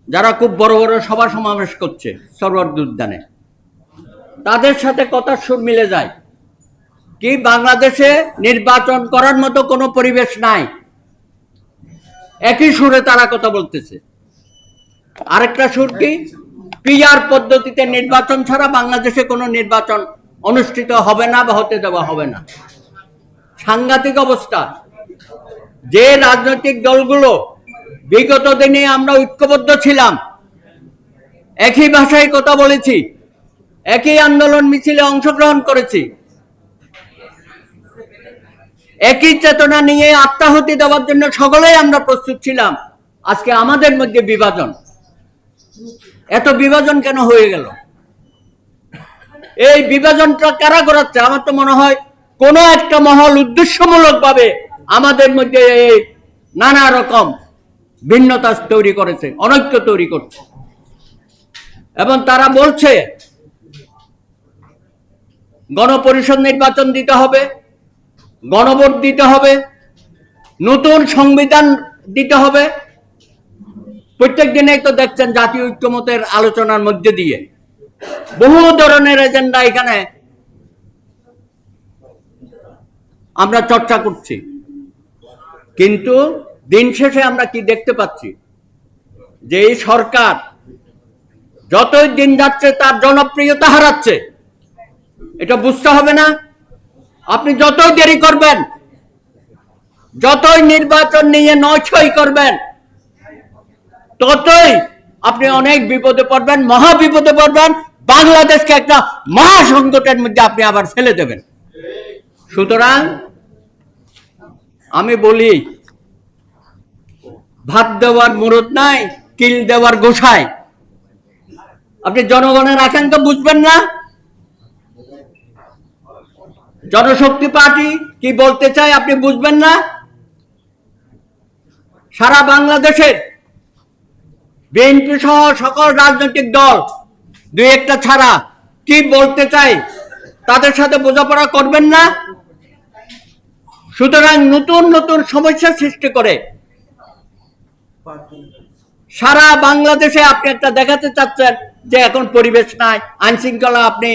যারা খুব বড় বড় সভা সমাবেশ করছে সরোয়ার্দী উদ্যানে, তাদের সাথে কথার সুর মিলে যায় কি বাংলাদেশে নির্বাচন করার মতো কোনো পরিবেশ নাই, একই সুরে তারা কথা বলতেছে। আরেকটা সুর কি, পিআর পদ্ধতিতে নির্বাচন ছাড়া বাংলাদেশে কোনো নির্বাচন অনুষ্ঠিত হবে না বা হতে দেওয়া হবে না। সাংঘাতিক অবস্থা। যে রাজনৈতিক দলগুলো বিগত দিনে আমরা ঐক্যবদ্ধ ছিলাম, একই ভাষায় কথা বলেছি, একই আন্দোলন মিছিলে অংশগ্রহণ করেছি, একই চেতনা নিয়ে আত্মাহুতি দেওয়ার জন্য সকলেই আমরা প্রস্তুত ছিলাম, আজকে আমাদের মধ্যে বিভাজন। এত বিভাজন কেন হয়ে গেল? এই বিভাজনটা কারা করাচ্ছে? আমার তো মনে হয় কোন একটা মহল উদ্দেশ্যমূলক ভাবে আমাদের মধ্যে এই নানা রকম ভিন্নতা তৈরি করেছে, অনৈক্য তৈরি করছে। এবং তারা বলছে গণপরিষদ নির্বাচন দিতে হবে, গণভোট দিতে হবে, নতুন সংবিধান দিতে হবে। প্রত্যেক দিনেই তো দেখছেন জাতীয় ঐক্যমতের আলোচনার মধ্যে দিয়ে বহু ধরনের এজেন্ডা এখানে আমরা চর্চা করছি। কিন্তু দিন শেষে আমরা কি দেখতে পাচ্ছি? যে এই সরকার যতই দিন যাচ্ছে তার জনপ্রিয়তা হারাচ্ছে। এটা বুঝতে হবে না? আপনি যতই দেরি করবেন, যতই নির্বাচন নিয়ে নয়ছই করবেন, ততই আপনি অনেক বিপদে পড়বেন, মহা বিপদে পড়বেন। বাংলাদেশকে একটা মহাসংকটের মধ্যে আপনি আবার ফেলে দেবেন। সুতরাং আমি বলি, ভাত দেওয়ার মুরত নাই, কিল দেওয়ার গোসাই। আপনি জনগণের আকাঙ্ক্ষা বুঝবেন না? জনশক্তি পার্টি কি বলতে চায় আপনি বুঝবেন না? সারা বাংলাদেশে বিএনপি সহ সকল রাজনৈতিক দল দুই একটা ছাড়া কি বলতে চায় তাদের সাথে বোঝাপড়া করবেন না? সুতরাং নতুন নতুন সমস্যা সৃষ্টি করে সারা বাংলাদেশে আপনি একটা দেখাতে চাচ্ছেন যে এখন পরিবেশ নাই, আইন শৃঙ্খলা আপনি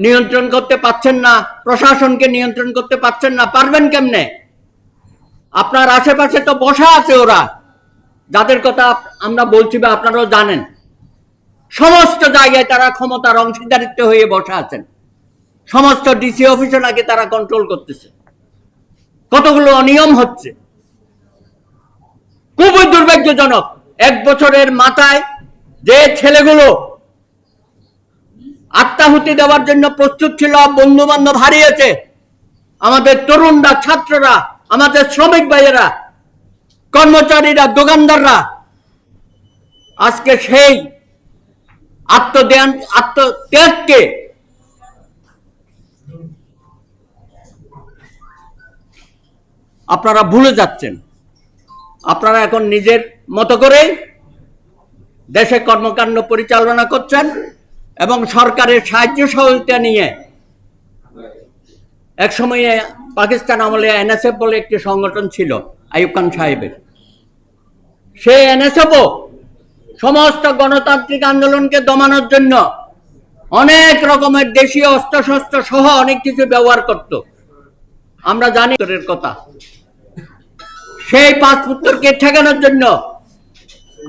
নিয়ন্ত্রণ করতে পারছেন না, প্রশাসনকে নিয়ন্ত্রণ করতে পারছেন না। পারবেন কেমনে? আপনার আশেপাশে তো বসা আছে ওরা, যাদের কথা আমরা বলছি বা আপনারাও জানেন। সমস্ত জায়গায় তারা ক্ষমতার অংশীদারিত্ব হয়ে বসা আছেন। সমস্ত ডিসি অফিসে নাকি তারা কন্ট্রোল করতেছে। কতগুলো অনিয়ম হচ্ছে, খুবই দুর্ভাগ্যজনক। এক বছরের মাথায় যে ছেলেগুলো আত্মাহুতি দেওয়ার জন্য প্রস্তুত ছিল, বন্ধু বান্ধব হারিয়েছে, আমাদের তরুণরা, ছাত্ররা, আমাদের শ্রমিক ভাইয়েরা, কর্মচারীরা, দোকানদাররা, আজকে সেই আত্মত্যাগকে আপনারা ভুলে যাচ্ছেন। আপনারা এখন নিজের মতো করে দেশে কর্মকাণ্ড পরিচালনা করছেন এবং সরকারের সাহায্য সহযোগিতা নিয়ে। এক সময়ে পাকিস্তান আমলে এনএসএফ বলে একটি সংগঠন ছিল আইয়ুব খান সাহেবের। সেই এনএসএফও সমস্ত গণতান্ত্রিক আন্দোলনকে দমানোর জন্য অনেক রকমের দেশীয় অস্ত্রশস্ত্র সহ অনেক কিছু ব্যবহার করত। আমরা জানি এর কথা। সেই পাঁচ পুত্রকে ঠেকানোর জন্য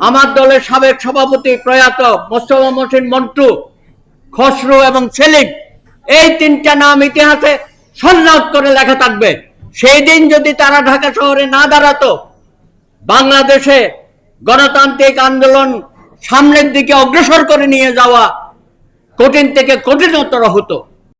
আমার দলের সাবেক সভাপতি প্রয়াত মোস্তফা মহসিন মন্টু, খসরু এবং সেলিম, এই তিনটা নাম ইতিহাসে সন্ন্যাস করে লেখা থাকবে। সেই দিন যদি তারা ঢাকা শহরে না দাঁড়াতো, বাংলাদেশে গণতান্ত্রিক আন্দোলন সামনের দিকে অগ্রসর করে নিয়ে যাওয়া কঠিন থেকে কঠিনতর হতো।